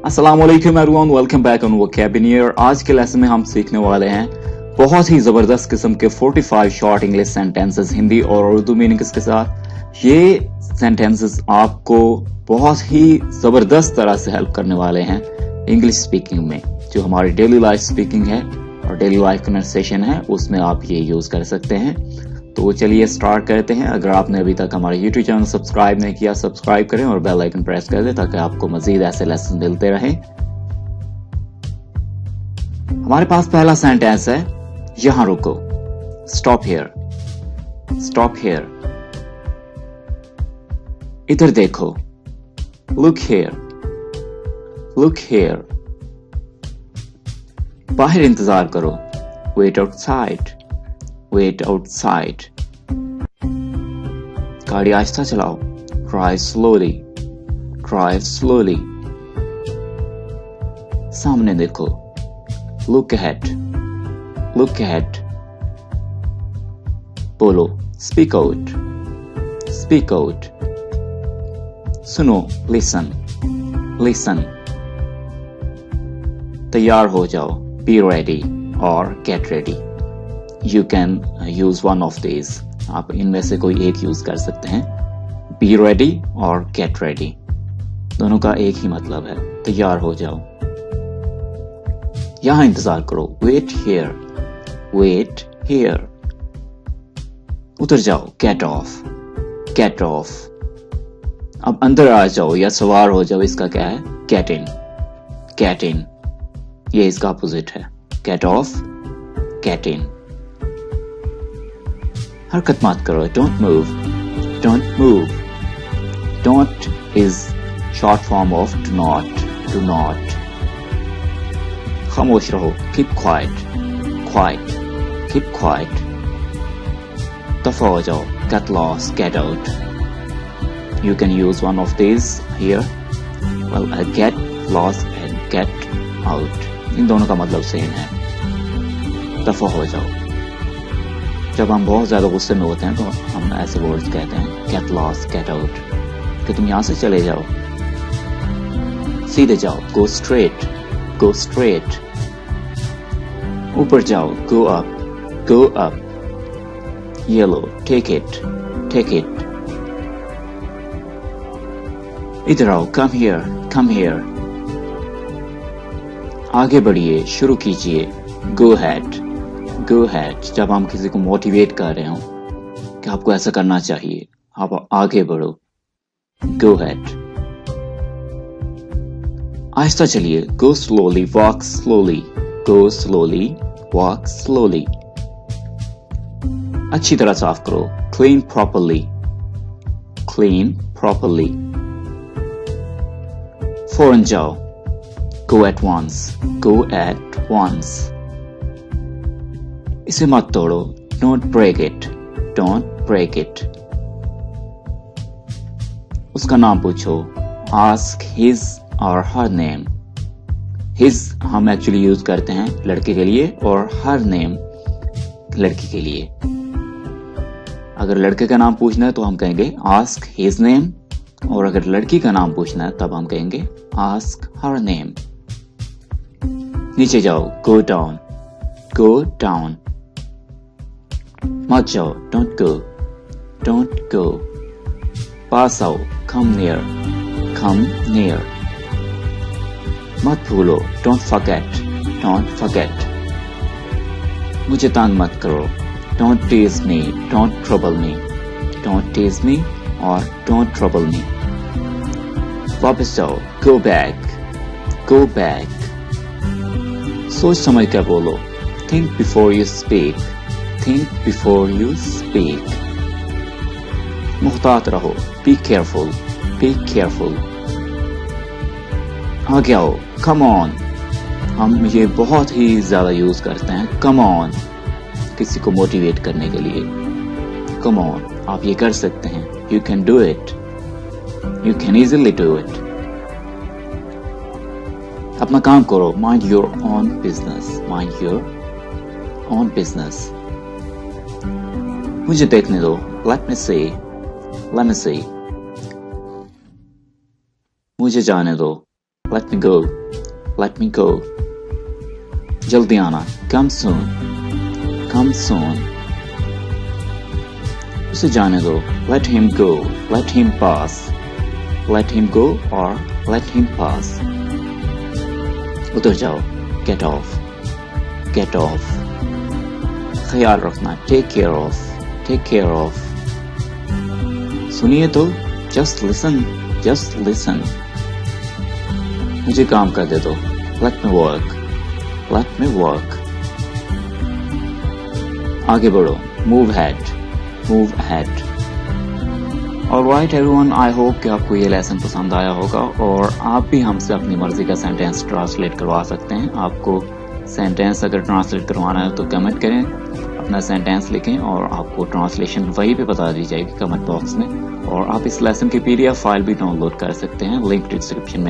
अस्सलाम वालेकुम everyone, welcome back on vocabulary. आज के लेसन में हम सीखने वाले हैं बहुत ही जबरदस्त किस्म के 45 शॉर्ट इंग्लिश सेंटेंसेस हिंदी और उर्दू मीनिंग्स के साथ। ये सेंटेंसेस आपको बहुत ही जबरदस्त तरह से हेल्प करने वाले हैं इंग्लिश स्पीकिंग में, जो हमारी डेली लाइफ स्पीकिंग है और डेली लाइफ कन्वर्सेशन है, उसमें आप ये यूज कर सकते हैं। तो चलिए स्टार्ट करते हैं। अगर आपने अभी तक हमारा यूट्यूब चैनल सब्सक्राइब नहीं किया, सब्सक्राइब करें और बेल आइकन प्रेस कर दें ताकि आपको मजीद ऐसे लेसन मिलते रहें। हमारे पास पहला सेंटेंस है, यहां रुको। Stop here, stop here. इधर देखो। Look here, look here. बाहर इंतजार करो। Wait outside, wait outside. गाड़ी आहिस्ता चलाओ। Drive slowly, drive slowly. सामने देखो। Look ahead, look ahead. बोलो। Speak out, speak out. सुनो। Listen, listen. तैयार हो जाओ। बी रेडी और get ready. You can use one of these. आप इनमें से कोई एक यूज कर सकते हैं। Be ready और get ready, दोनों का एक ही मतलब है, तैयार हो जाओ। यहां इंतजार करो। Wait here, wait here। उतर जाओ। Get off, get off। अब अंदर आ जाओ या सवार हो जाओ। इसका क्या है? Get in, get in। ये इसका अपोजिट है। Get off, get in। हरकत मत करो। Don't move, don't move। Don't is short form of do not, do not। खामोश रहो। Keep quiet, quiet, keep quiet। दफा हो जाओ। Get lost, get out। You can use one of these here. Well, get lost and get out, इन दोनों का मतलब same है। दफा हो जाओ। जब हम बहुत ज्यादा गुस्से में होते हैं तो हम ऐसे वर्ड्स कहते हैं, गेट लॉस्ट, गेट आउट, कि तुम यहां से चले जाओ, सीधे जाओ। Go straight, go straight. ऊपर जाओ। Go up, go up. ये लो। Take it, take it. इधर आओ। Come here, come here. आगे बढ़िए, शुरू कीजिए। Go ahead, go ahead. जब हम किसी को मोटिवेट कर रहे हो कि आपको ऐसा करना चाहिए, आप आगे बढ़ो। Go ahead. आहिस्ता चलिए। Go slowly, walk slowly, go slowly, walk slowly. अच्छी तरह साफ करो। Clean properly, clean properly. फौरन जाओ। Go at once, go at once. इसे मत तोड़ो। Don't break it, don't break it. उसका नाम पूछो। Ask his or her name. His हम एक्चुअली यूज करते हैं लड़के के लिए और हर नेम लड़की के लिए। अगर लड़के का नाम पूछना है तो हम कहेंगे आस्क हिज नेम, और अगर लड़की का नाम पूछना है तब हम कहेंगे आस्क हर नेम। नीचे जाओ। Go down, go down. मत जाओ। Don't go, don't go. पास आओ। Come near, come near. मत भूलो। Don't forget, don't forget. मुझे तंग मत करो। Don't tease me, don't trouble me, don't tease me और डोंट ट्रबल मी। वापस जाओ। Go back, go back. सोच समझ कर बोलो। Think before you speak, think before you speak। मुहतात रहो। Be careful, be careful। आगे आओ। Come on। हम ये बहुत ही ज्यादा यूज करते हैं। Come on, किसी को मोटिवेट करने के लिए। Come on, आप ये कर सकते हैं। You can do it, you can easily do it। अपना काम करो। Mind your own business, mind your own business। मुझे देखने दो। Let me see, let me see। मुझे जाने दो। let me go, let me go. जल्दी आना, come soon, come soon. उसे जाने दो, let him go, let him pass, let him go or let him pass. उतर जाओ, get off, get off. ख्याल रखना, take care of, take care of. सुनिए तो, just listen, just listen. मुझे काम कर दे दो, let me work, let me work. आगे बढ़ो, move ahead, move ahead. Alright everyone, I hope कि आपको ये लेसन पसंद आया होगा और आप भी हमसे अपनी मर्जी का सेंटेंस ट्रांसलेट करवा सकते हैं। आपको सेंटेंस अगर ट्रांसलेट करवाना है तो कमेंट करें, अपना सेंटेंस लिखें और आपको ट्रांसलेशन वहीं पे बता दी जाएगी कमेंट बॉक्स में। और आप इस लेसन की PDF फाइल भी डाउनलोड कर सकते हैं, लिंक डिस्क्रिप्शन में